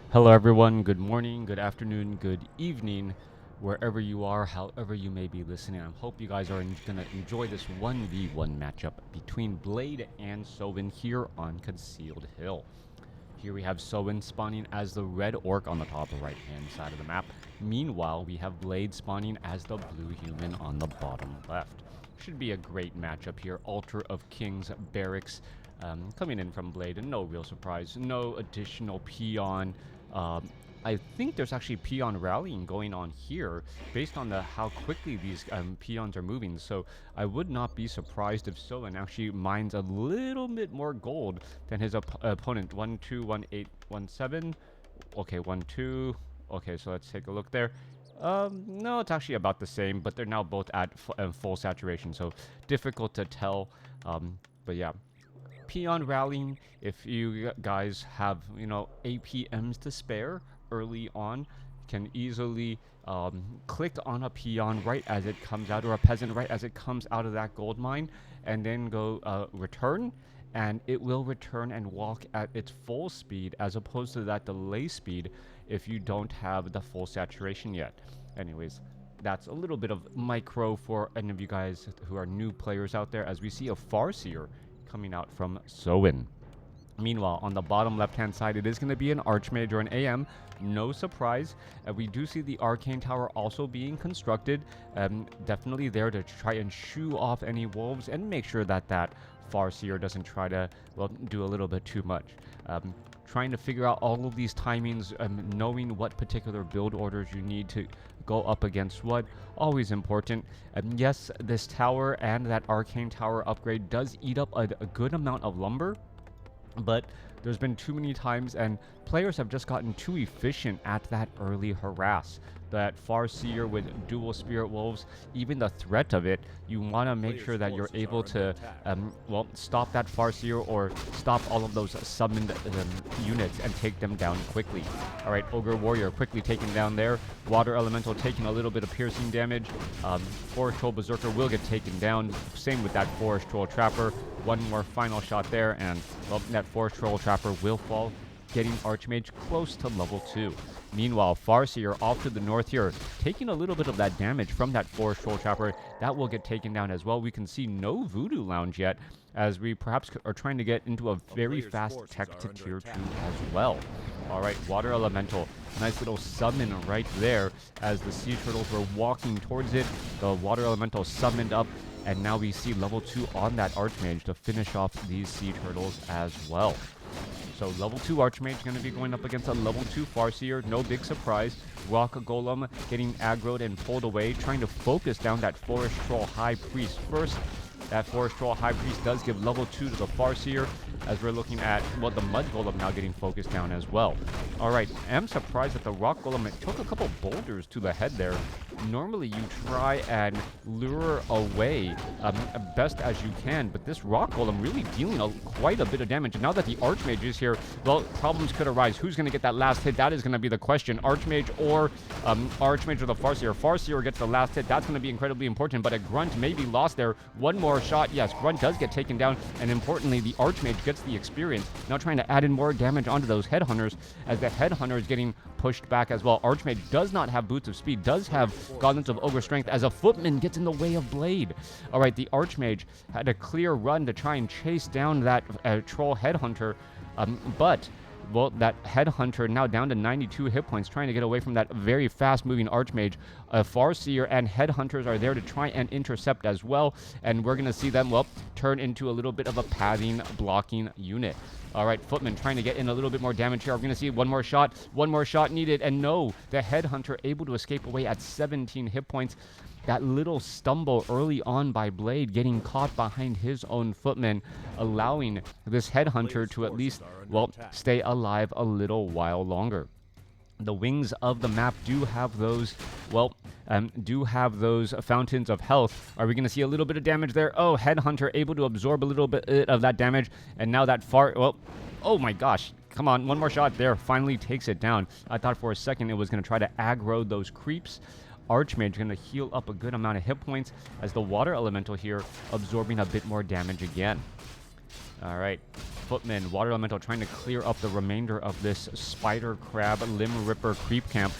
Hello everyone, good morning, good afternoon, good evening, wherever you are, however you may be listening. I hope you guys are going to enjoy this 1v1 matchup between Blade and Sovin here on Concealed Hill. Here we have Sovin spawning as the red orc on the top right hand side of the map. Meanwhile, we have Blade spawning as the blue human on the bottom left. Should be a great matchup here. Altar of Kings barracks coming in from Blade, and no real surprise, no additional peon. I think there's actually peon rallying going on here based on how quickly these peons are moving. So I would not be surprised if Sovin actually mines a little bit more gold than his opponent. 1, 2, 1, 8, 1, 7. Okay, 1, 2. Okay, so let's take a look there. No, it's actually about the same, but they're now both at full saturation, so difficult to tell. But yeah. Peon rallying, if you guys have, APMs to spare early on, can easily click on a peon right as it comes out, or a peasant right as it comes out of that gold mine, and then go return, and it will return and walk at its full speed as opposed to that delay speed if you don't have the full saturation yet. Anyways, that's a little bit of micro for any of you guys who are new players out there, as we see a Farseer coming out from Sovin. Meanwhile, on the bottom left-hand side, it is going to be an Archmage or an AM. No surprise. We do see the Arcane Tower also being constructed. Definitely there to try and shoo off any wolves and make sure that that Farseer doesn't try to, well, do a little bit too much. Trying to figure out all of these timings, knowing what particular build orders you need to go up against what, always important. Yes, this tower and that Arcane Tower upgrade does eat up a good amount of lumber, but there's been too many times and players have just gotten too efficient at that early harass. That Farseer with dual Spirit Wolves, even the threat of it, you want to make sure that you're able to, well, stop that Farseer or stop all of those summoned units and take them down quickly. All right, Ogre Warrior quickly taken down there. Water Elemental taking a little bit of piercing damage. Forest Troll Berserker will get taken down. Same with that Forest Troll Trapper. One more final shot there, and well, that Forest Troll Trapper will fall, getting Archmage close to level 2. Meanwhile, Farseer off to the north here, taking a little bit of that damage from that Forest Troll Trapper. That will get taken down as well. We can see no Voodoo Lounge yet, as we perhaps are trying to get into a very fast tech to tier 2 as well. All right, Water Elemental. Nice little summon right there as the Sea Turtles were walking towards it. The Water Elemental summoned up, and now we see level 2 on that Archmage to finish off these Sea Turtles as well. So level 2 Archmage going to be going up against a level 2 Farseer. No big surprise. Rock Golem getting aggroed and pulled away, trying to focus down that Forest Troll High Priest first. That Forest Troll High Priest does give level 2 to the Farseer, as we're looking at, well, the Mud Golem now getting focused down as well. Alright, I'm surprised that the Rock Golem took a couple boulders to the head there. Normally you try and lure away best as you can, but this Rock Golem really dealing quite a bit of damage. And now that the Archmage is here, well, problems could arise. Who's going to get that last hit? That is going to be the question. Archmage or Archmage or the Farseer. Farseer gets the last hit. That's going to be incredibly important, but a Grunt may be lost there. One more shot. Yes, Grunt does get taken down, and importantly, the Archmage gets the experience. Now trying to add in more damage onto those Headhunters, as the Headhunter is getting pushed back as well. Archmage does not have Boots of Speed, does have Gauntlets of Ogre Strength, as a Footman gets in the way of Blade. All right, the Archmage had a clear run to try and chase down that Troll Headhunter, but well, that Headhunter now down to 92 hit points, trying to get away from that very fast-moving Archmage. Farseer and Headhunters are there to try and intercept as well, and we're going to see them, well, turn into a little bit of a pathing, blocking unit. All right, Footman trying to get in a little bit more damage here. We're going to see one more shot needed, and no, the Headhunter able to escape away at 17 hit points. That little stumble early on by Blade, getting caught behind his own Footman, allowing this Headhunter to at least, well, stay alive a little while longer. The wings of the map do have those, well, fountains of health. Are we going to see a little bit of damage there? Oh, Headhunter able to absorb a little bit of that damage, and now that oh my gosh. Come on, one more shot there. Finally takes it down. I thought for a second it was going to try to aggro those creeps. Archmage going to heal up a good amount of hit points, as the Water Elemental here absorbing a bit more damage again. All right. Footman, Water Elemental trying to clear up the remainder of this Spider Crab Limb Ripper creep camp.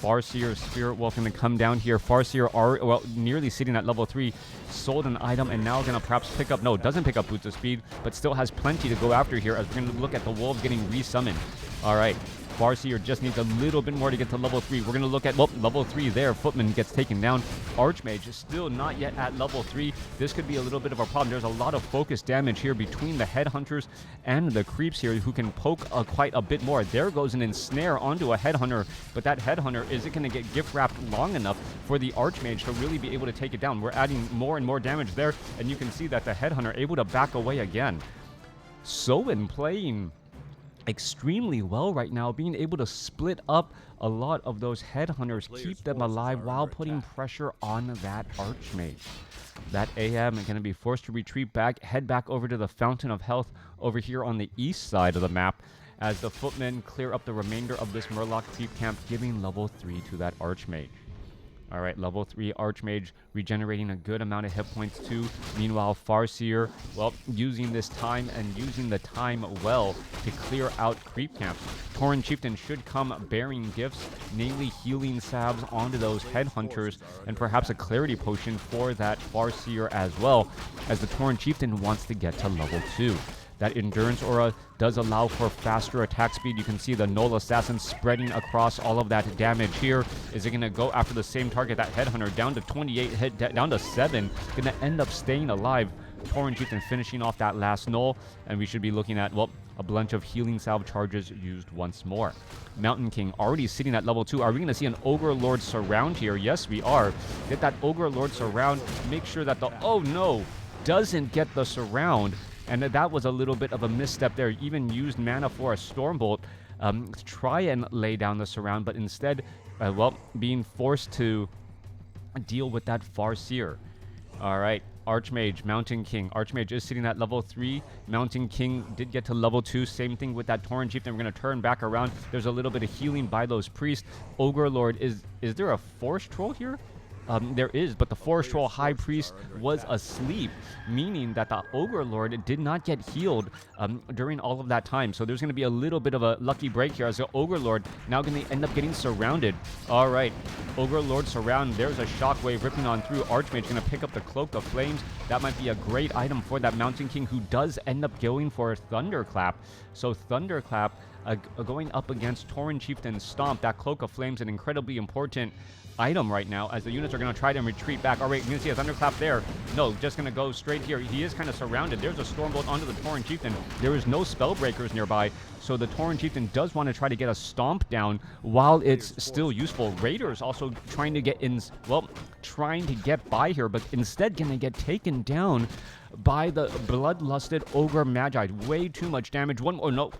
Farseer, Spirit Wolf going to come down here. Farseer are, well, nearly sitting at level 3. Sold an item and now going to perhaps pick up, no, doesn't pick up Boots of Speed, but still has plenty to go after here as we're going to look at the Wolves getting resummoned. All right. Farseer just needs a little bit more to get to level 3. We're going to look at, well, level 3 there. Footman gets taken down. Archmage is still not yet at level 3. This could be a little bit of a problem. There's a lot of focus damage here between the Headhunters and the Creeps here who can poke quite a bit more. There goes an Ensnare onto a Headhunter, but that Headhunter isn't going to get gift wrapped long enough for the Archmage to really be able to take it down. We're adding more and more damage there, and you can see that the Headhunter able to back away again. Soen playing extremely well right now, being able to split up a lot of those Headhunters, keep them alive while putting pressure on that Archmage. That AM is going to be forced to retreat back, head back over to the Fountain of Health over here on the east side of the map as the Footmen clear up the remainder of this Murloc creep camp, giving level 3 to that Archmage. All right, level 3 Archmage regenerating a good amount of hit points too. Meanwhile, Farseer, well, using this time and using the time well to clear out creep camps. Tauren Chieftain should come bearing gifts, namely healing salves onto those Headhunters and perhaps a clarity potion for that Farseer as well, as the Tauren Chieftain wants to get to level 2. That Endurance Aura does allow for faster attack speed. You can see the Null Assassin spreading across all of that damage here. Is it going to go after the same target, that Headhunter, down to 28, hit down to 7. Going to end up staying alive. Tauren Chieftain finishing off that last Null. And we should be looking at, well, a bunch of healing salve charges used once more. Mountain King already sitting at level 2. Are we going to see an Ogre Lord surround here? Yes, we are. Get that Ogre Lord surround. Make sure that the, oh no, doesn't get the surround. And that was a little bit of a misstep there. Even used mana for a Stormbolt to try and lay down the surround, but instead, well, being forced to deal with that Farseer. All right, Archmage, Mountain King. Archmage is sitting at level 3. Mountain King did get to level 2. Same thing with that Tauren Chieftain. We're going to turn back around. There's a little bit of healing by those priests. Ogre Lord, is there a Force Troll here? There is, but the Forest Troll High Priest was asleep, meaning that the Ogre Lord did not get healed during all of that time. So there's going to be a little bit of a lucky break here as the Ogre Lord now going to end up getting surrounded. All right, Ogre Lord surround. There's a Shockwave ripping on through. Archmage going to pick up the Cloak of Flames. That might be a great item for that Mountain King, who does end up going for a Thunderclap. So Thunderclap going up against Tauren Chieftain Stomp. That Cloak of Flames, an incredibly important item right now as the units are going to try to retreat back. All right, you're going to see a Thunderclap there. No, just going to go straight here. He is kind of surrounded. There's a Stormbolt onto the Tauren Chieftain. There is no Spellbreakers nearby, so the Tauren Chieftain does want to try to get a Stomp down while it's still useful. Raiders also trying to get in, well, trying to get by here, but instead going to get taken down by the Bloodlusted Ogre Magi. Way too much damage. One more, no.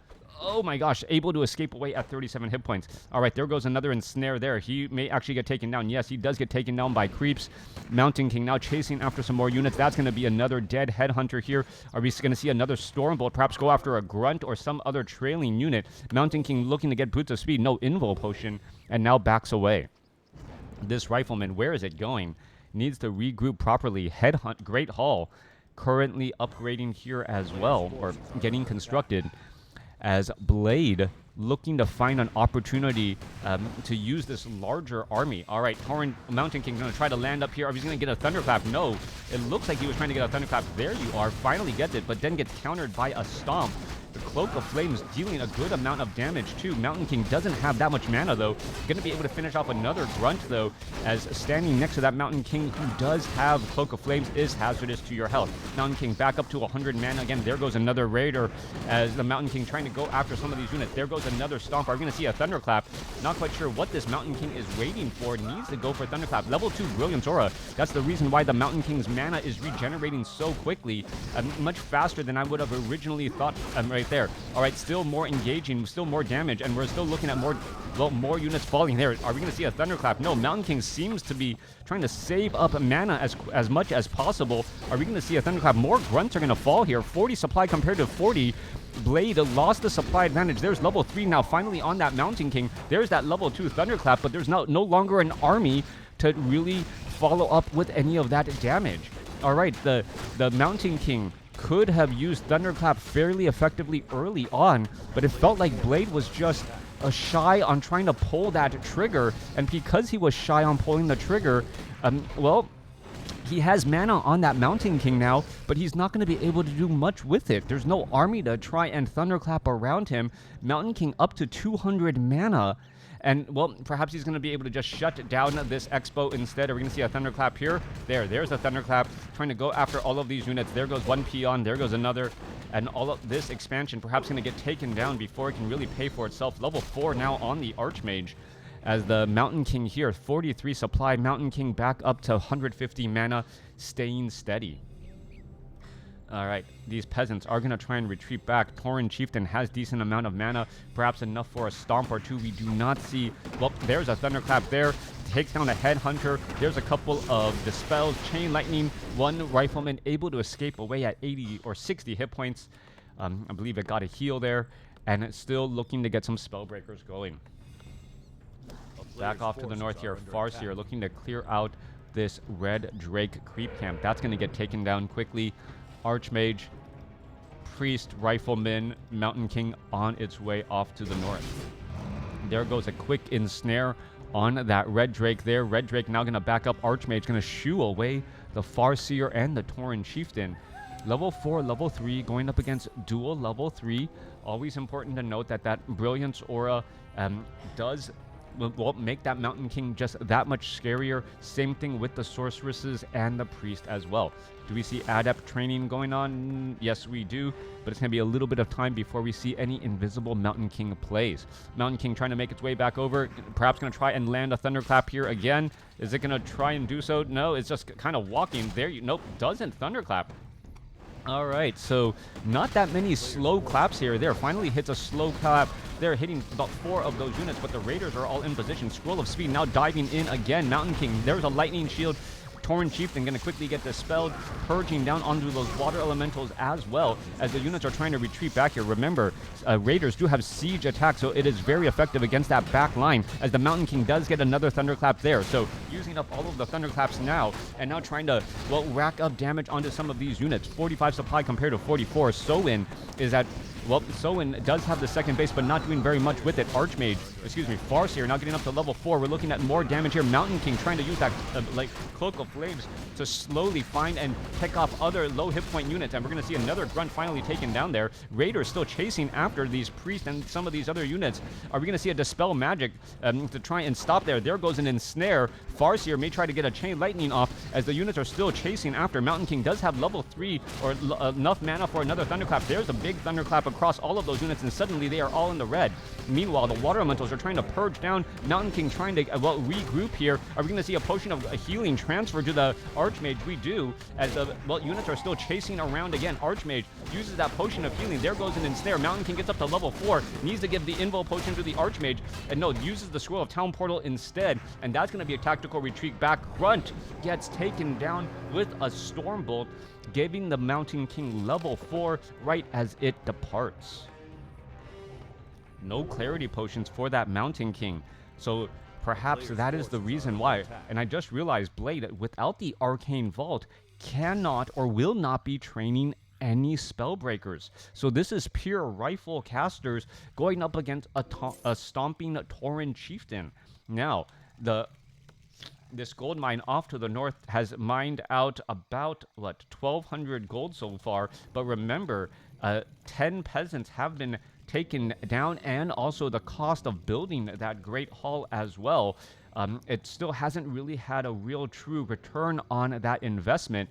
Oh my gosh, able to escape away at 37 hit points. All right, there goes another Ensnare there. He may actually get taken down. Yes, he does get taken down by creeps. Mountain King now chasing after some more units. That's going to be another dead Headhunter here. Are we going to see another Stormbolt, perhaps go after a Grunt or some other trailing unit? Mountain King looking to get Boots of Speed. No Invul Potion, and now backs away. This Rifleman, where is it going? Needs to regroup properly. Headhunt, Great Hall, currently upgrading here as well, or getting constructed, as Blade looking to find an opportunity to use this larger army. All right, Mountain King going to try to land up here. Are we going to get a Thunderclap? No. It looks like he was trying to get a Thunderclap. There you are. Finally gets it, but then gets countered by a Stomp. The Cloak of Flames dealing a good amount of damage too. Mountain King doesn't have that much mana though. Going to be able to finish off another Grunt though, as standing next to that Mountain King who does have Cloak of Flames is hazardous to your health. Mountain King back up to 100 mana again. There goes another Raider as the Mountain King trying to go after some of these units. There goes another Stomp. Are we going to see a Thunderclap? Not quite sure what this Mountain King is waiting for. Needs to go for Thunderclap. Level 2 Brilliance Aura. That's the reason why the Mountain King's mana is regenerating so quickly. Much faster than I would have originally thought right there. All right, still more engaging, still more damage, and we're still looking at more, well, more units falling there. Are we going to see a Thunderclap? No, Mountain King seems to be trying to save up mana as much as possible. Are we going to see a Thunderclap? More Grunts are going to fall here. 40 supply compared to 40. Blade lost the supply advantage. There's level 3 now finally on that Mountain King. There's that level 2 Thunderclap, but there's no longer an army to really follow up with any of that damage. All right, the Mountain King could have used Thunderclap fairly effectively early on, but it felt like Blade was just shy on trying to pull that trigger, and because he was shy on pulling the trigger, well, he has mana on that Mountain King now, but he's not going to be able to do much with it. There's no army to try and Thunderclap around him. Mountain King up to 200 mana. And, well, perhaps he's going to be able to just shut down this Expo instead. Are we going to see a Thunderclap here? There's a Thunderclap trying to go after all of these units. There goes one peon. There goes another. And all of this expansion perhaps going to get taken down before it can really pay for itself. Level 4 now on the Archmage. As the Mountain King here, 43 supply. Mountain King back up to 150 mana, staying steady. All right, these peasants are going to try and retreat back. Tauren Chieftain has decent amount of mana, perhaps enough for a stomp or two. We do not see... Well, there's a Thunderclap there. Takes down a Headhunter. There's a couple of Dispels. Chain Lightning. One Rifleman able to escape away at 80 or 60 hit points. I believe it got a heal there. And it's still looking to get some Spellbreakers going. Back off to the north here. Farseer looking to clear out this Red Drake creep camp. That's going to get taken down quickly. Archmage, Priest, Rifleman, Mountain King on its way off to the north. There goes a quick ensnare on that Red Drake there. Red Drake now going to back up. Archmage going to shoo away the Farseer and the Tauren Chieftain. Level 4, level 3, going up against dual level 3. Always important to note that that Brilliance Aura does... will make that Mountain King just that much scarier. Same thing with the Sorceresses and the Priest as well. Do we see Adept training going on? Yes, we do. But it's going to be a little bit of time before we see any invisible Mountain King plays. Mountain King trying to make its way back over. Perhaps going to try and land a Thunderclap here again. Is it going to try and do so? No, it's just kind of walking there. Nope, doesn't Thunderclap. All right, so not that many slow claps here. There finally hits a slow clap. They're hitting about 4 of those units, but the Raiders are all in position. Scroll of Speed now diving in again. Mountain King, there's a Lightning Shield. Tauren Chieftain going to quickly get dispelled, purging down onto those water elementals as well as the units are trying to retreat back here. Remember, Raiders do have siege attack, so it is very effective against that back line as the Mountain King does get another Thunderclap there. So using up all of the Thunderclaps now and now trying to, well, rack up damage onto some of these units. 45 supply compared to 44. Soin is at... Well, Soin does have the second base, but not doing very much with it. Farseer now getting up to level 4. We're looking at more damage here. Mountain King trying to use that, Cloak of Flames to slowly find and pick off other low hit point units. And we're going to see another Grunt finally taken down there. Raiders still chasing after these Priests and some of these other units. Are we going to see a Dispel Magic to try and stop there? There goes an Ensnare. Farseer may try to get a Chain Lightning off as the units are still chasing after. Mountain King does have level 3 or enough mana for another Thunderclap. There's a big Thunderclap across all of those units, and suddenly they are all in the red. Meanwhile, the Water Elementals are trying to purge down. Mountain King trying to, well, regroup here. Are we going to see a potion of healing transfer to the Archmage? We do, as the, well, units are still chasing around again. Archmage uses that potion of healing. There goes an Ensnare. Mountain King gets up to level 4, needs to give the Invo potion to the Archmage, and no, uses the Scroll of Town Portal instead, and that's going to be a tactical retreat back. Grunt gets taken down with a Stormbolt, giving the Mountain King level 4 right as it departs. No clarity potions for that Mountain King. So perhaps that is the reason why. And I just realized Blade, without the Arcane Vault, cannot or will not be training any Spellbreakers. So this is pure rifle casters going up against a stomping Tauren Chieftain. Now, this gold mine off to the north has mined out about, what, 1,200 gold so far. But remember, 10 peasants have been taken down, and also the cost of building that Great Hall as well. It still hasn't really had a real true return on that investment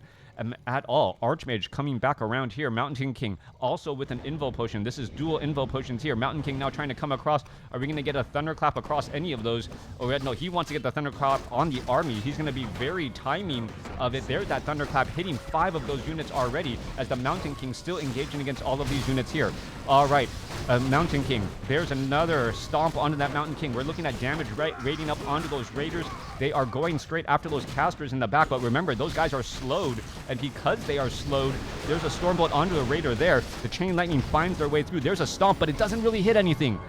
at all. Archmage coming back around here. Mountain King also with an Invo potion. This is dual Invo potions here. Mountain King now trying to come across. Are we going to get a Thunderclap across any of those? Oh, no, he wants to get the Thunderclap on the army. He's going to be very timing of it. There's that Thunderclap hitting 5 of those units already as the Mountain King still engaging against all of these units here. All right, Mountain King. There's another stomp onto that Mountain King. We're looking at damage rating up onto those Raiders. They are going straight after those casters in the back, but remember, those guys are slowed, and because they are slowed, there's a Stormbolt onto the Raider there. The Chain Lightning finds their way through. There's a stomp, but it doesn't really hit anything.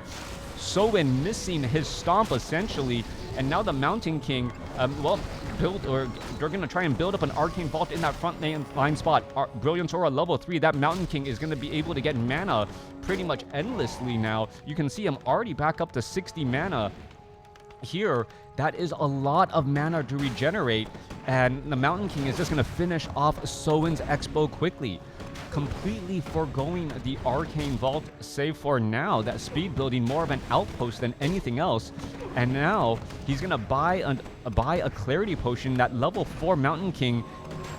Soin missing his stomp, essentially, and now the Mountain King, well, build, or they're gonna try and build up an Arcane Vault in that front line spot. Brilliance Aura level 3, that Mountain King is gonna be able to get mana pretty much endlessly now. You can see him already back up to 60 mana here. That is a lot of mana to regenerate, and the Mountain King is just gonna finish off Sowen's Expo quickly, completely foregoing the Arcane Vault, save for now that speed building more of an outpost than anything else. And now he's gonna buy a Clarity Potion. That level 4 Mountain King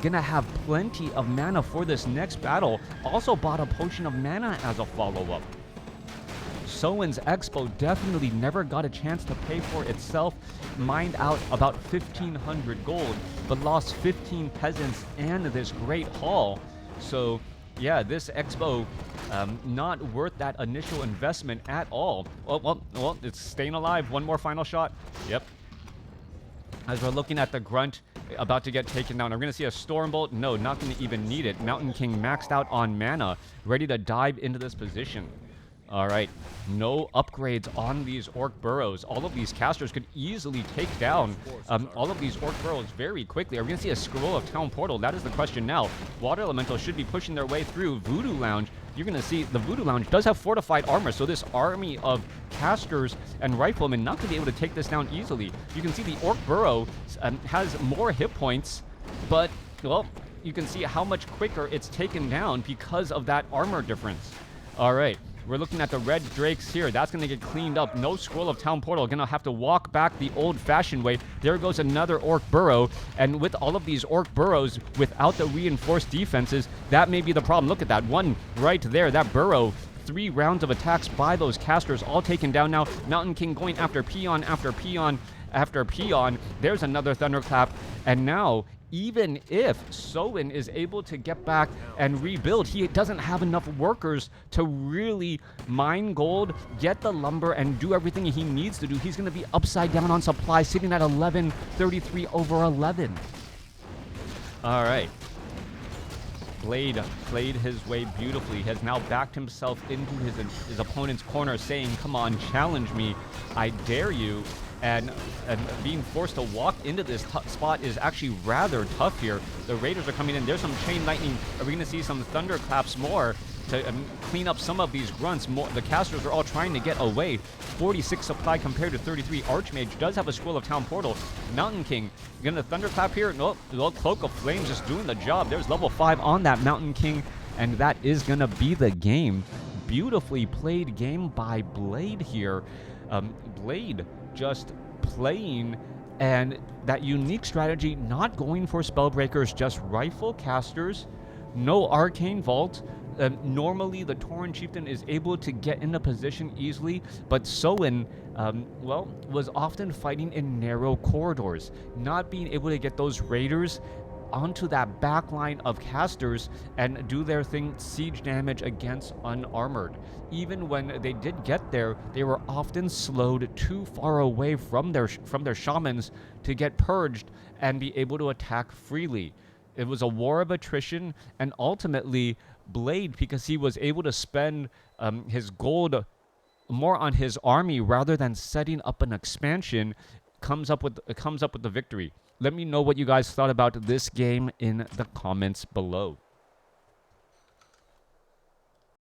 gonna have plenty of mana for this next battle. Also bought a Potion of Mana as a follow-up. Sowen's Expo definitely never got a chance to pay for itself. Mined out about 1,500 gold, but lost 15 peasants and this great haul. So yeah, this Expo, not worth that initial investment at all. Well, it's staying alive. One more final shot. Yep. As we're looking at the Grunt about to get taken down, I'm going to see a Stormbolt. No, not going to even need it. Mountain King maxed out on mana, ready to dive into this position. All right, no upgrades on these Orc Burrows. All of these casters could easily take down all of these Orc Burrows very quickly. Are we going to see a Scroll of Town Portal? That is the question now. Water Elemental should be pushing their way through. Voodoo Lounge, you're going to see the Voodoo Lounge does have fortified armor, so this army of casters and riflemen not going to be able to take this down easily. You can see the Orc Burrow has more hit points, but, well, you can see how much quicker it's taken down because of that armor difference. All right. We're looking at the red drakes here. That's going to get cleaned up. No Scroll of Town Portal. Going to have to walk back the old-fashioned way. There goes another Orc Burrow. And with all of these Orc Burrows, without the reinforced defenses, that may be the problem. Look at that one right there. That Burrow, 3 rounds of attacks by those casters, all taken down now. Mountain King going after peon after peon after peon. There's another Thunderclap. And now, even if Sowen is able to get back and rebuild, he doesn't have enough workers to really mine gold, get the lumber, and do everything he needs to do. He's going to be upside down on supply, sitting at 1133 over 11. All right. Blade played his way beautifully, has now backed himself into his opponent's corner, saying, come on, challenge me, I dare you. And being forced to walk into this spot is actually rather tough here. The Raiders are coming in. There's some Chain Lightning. Are we going to see some Thunderclaps more to clean up some of these grunts? The casters are all trying to get away. 46 supply compared to 33. Archmage does have a Scroll of Town Portal. Mountain King going to Thunderclap here. No, the Cloak of Flames just doing the job. There's level 5 on that Mountain King, and that is going to be the game. Beautifully played game by Blade here. Blade just playing and that unique strategy, not going for Spellbreakers, just rifle casters, no Arcane Vault. Normally the Tauren Chieftain is able to get into position easily, but Sowen, well, was often fighting in narrow corridors, not being able to get those Raiders onto that back line of casters and do their thing, siege damage against unarmored. Even when they did get there, they were often slowed too far away from their shamans to get purged and be able to attack freely. It was a war of attrition, and ultimately Blade, because he was able to spend his gold more on his army rather than setting up an expansion, comes up with the victory. Let me know what you guys thought about this game in the comments below.